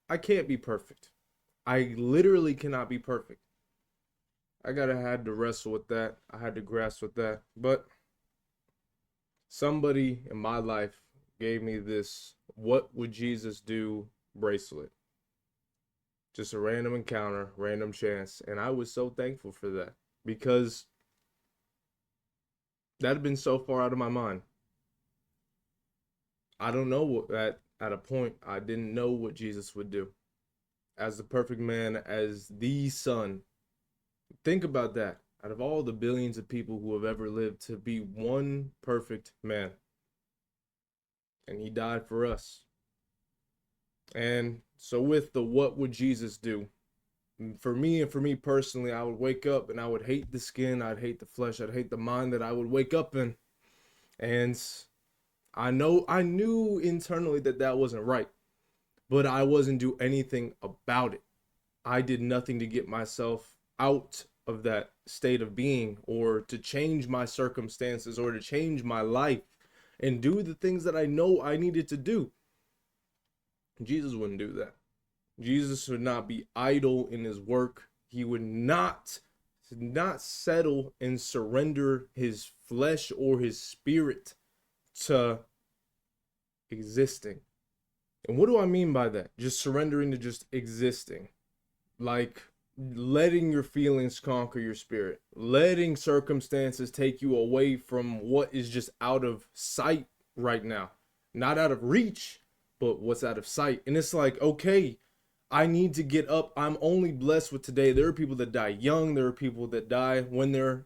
I can't be perfect. I literally cannot be perfect. I gotta had to wrestle with that. I had to grasp with that. But somebody in my life gave me this "What would Jesus do" bracelet. Just a random encounter, random chance, and I was so thankful for that because that had been so far out of my mind. I don't know what that at a point I didn't know what Jesus would do as the perfect man, as the son. Think about that. Out of all the billions of people who have ever lived, to be one perfect man, and he died for us. And so, with the "What would Jesus do?" For me and for me personally, I would wake up and I would hate the skin, I'd hate the flesh, I'd hate the mind that I would wake up in. And I knew internally that that wasn't right, but I wasn't do anything about it. I did nothing to get myself out of that state of being or to change my circumstances or to change my life and do the things that I know I needed to do. Jesus wouldn't do that. Jesus would not be idle in his work. He would not settle and surrender his flesh or his spirit to existing. And what do I mean by that? Just surrendering to just existing. Like letting your feelings conquer your spirit, letting circumstances take you away from what is just out of sight right now. Not out of reach, but what's out of sight. And it's like, okay, I need to get up. I'm only blessed with today. There are people that die young, there are people that die when they're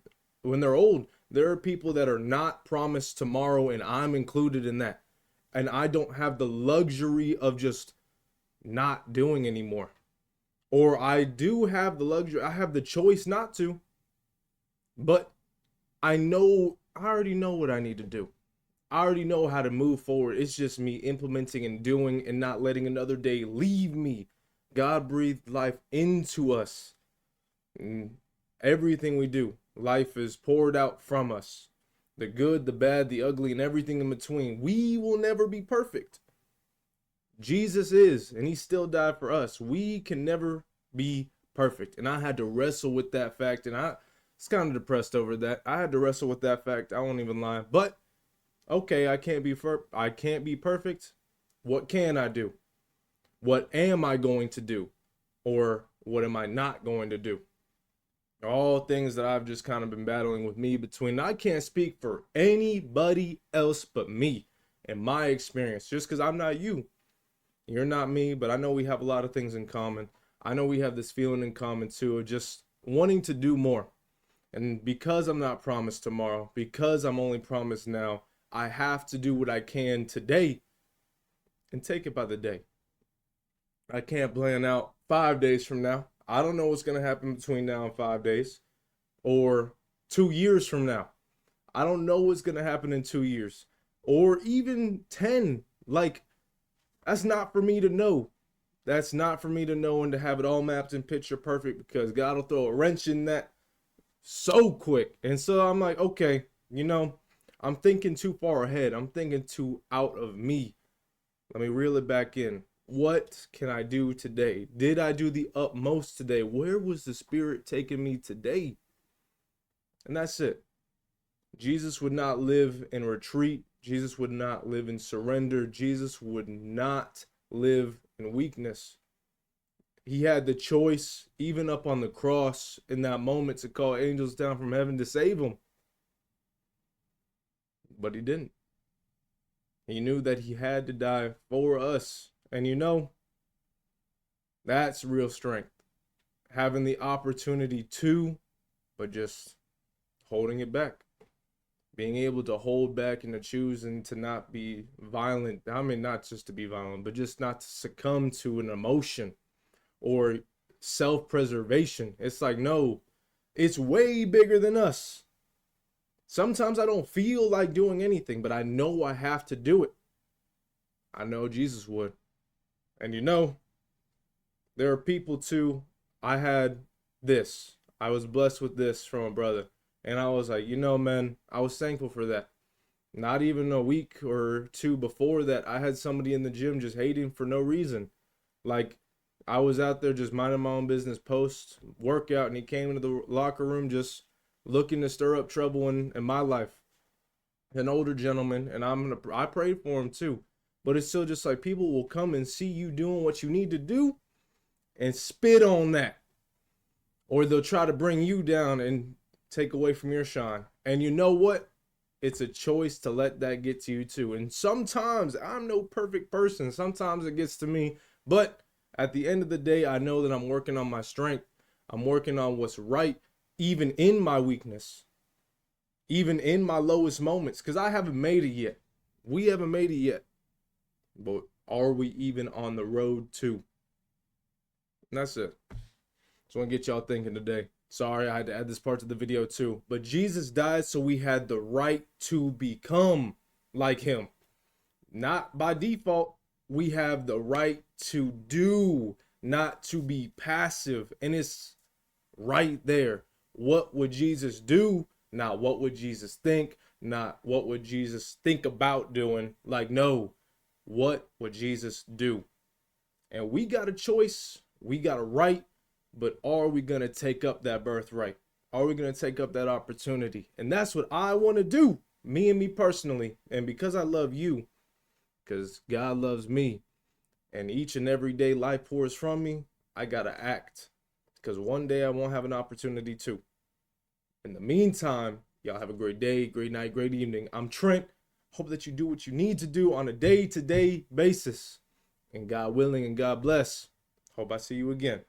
old. There are people that are not promised tomorrow, and I'm included in that. And I don't have the luxury of just not doing anymore. Or I do have the luxury, I have the choice not to, but I already know what I need to do. I already know how to move forward. It's just me implementing and doing and not letting another day leave me. God breathed life into us. And everything we do, life is poured out from us. The good, the bad, the ugly, and everything in between. We will never be perfect. Jesus is, and he still died for us. We can never be perfect. And I had to wrestle with that fact, and I was kind of depressed over that. I had to wrestle with that fact. I won't even lie. But okay, I can't be perfect. What can I do? What am I going to do? Or what am I not going to do? All things that I've just kind of been battling with me between. I can't speak for anybody else but me and my experience. Just because I'm not you. You're not me, but I know we have a lot of things in common. I know we have this feeling in common too of just wanting to do more. And because I'm not promised tomorrow, because I'm only promised now, I have to do what I can today and take it by the day. I can't plan out 5 days from now. I don't know what's going to happen between now and 5 days or 2 years from now. I don't know what's going to happen in 2 years or even 10. Like, that's not for me to know. That's not for me to know and to have it all mapped and picture perfect because God will throw a wrench in that so quick. And so I'm like, okay, I'm thinking too far ahead. I'm thinking too out of me. Let me reel it back in. What can I do today? Did I do the utmost today? Where was the Spirit taking me today? And that's it. Jesus would not live in retreat. Jesus would not live in surrender. Jesus would not live in weakness. He had the choice, even up on the cross in that moment, to call angels down from heaven to save him. But he didn't. He knew that he had to die for us. And that's real strength. Having the opportunity to, but just holding it back. Being able to hold back and to choose and to not be violent. I mean, not just to be violent, but just not to succumb to an emotion or self-preservation. It's like, no, it's way bigger than us. Sometimes I don't feel like doing anything, but I know I have to do it. I know Jesus would. And there are people too. I had this. I was blessed with this from a brother. And I was like, man, I was thankful for that. Not even a week or two before that, I had somebody in the gym just hating for no reason. Like, I was out there just minding my own business post workout, and he came into the locker room just looking to stir up trouble in my life. An older gentleman, and I prayed for him too. But it's still just like people will come and see you doing what you need to do and spit on that. Or they'll try to bring you down and take away from your shine. And you know what? It's a choice to let that get to you too. And sometimes I'm no perfect person. Sometimes it gets to me. But at the end of the day, I know that I'm working on my strength. I'm working on what's right, even in my weakness, even in my lowest moments, because I haven't made it yet. We haven't made it yet. But are we even on the road to? And that's it. Just want to get y'all thinking today. Sorry, I had to add this part to the video too. But Jesus died so we had the right to become like him. Not by default. We have the right to do, not to be passive. And it's right there. What would Jesus do? Not what would Jesus think? Not what would Jesus think about doing? Like, no. What would Jesus do? And we got a choice. We got a right. But are we going to take up that birthright? Are we going to take up that opportunity? And that's what I want to do, me and me personally. And because I love you, because God loves me, and each and every day life pours from me, I got to act. Because one day I won't have an opportunity to. In the meantime, y'all have a great day, great night, great evening. I'm Trent. Hope that you do what you need to do on a day-to-day basis. And God willing and God bless. Hope I see you again.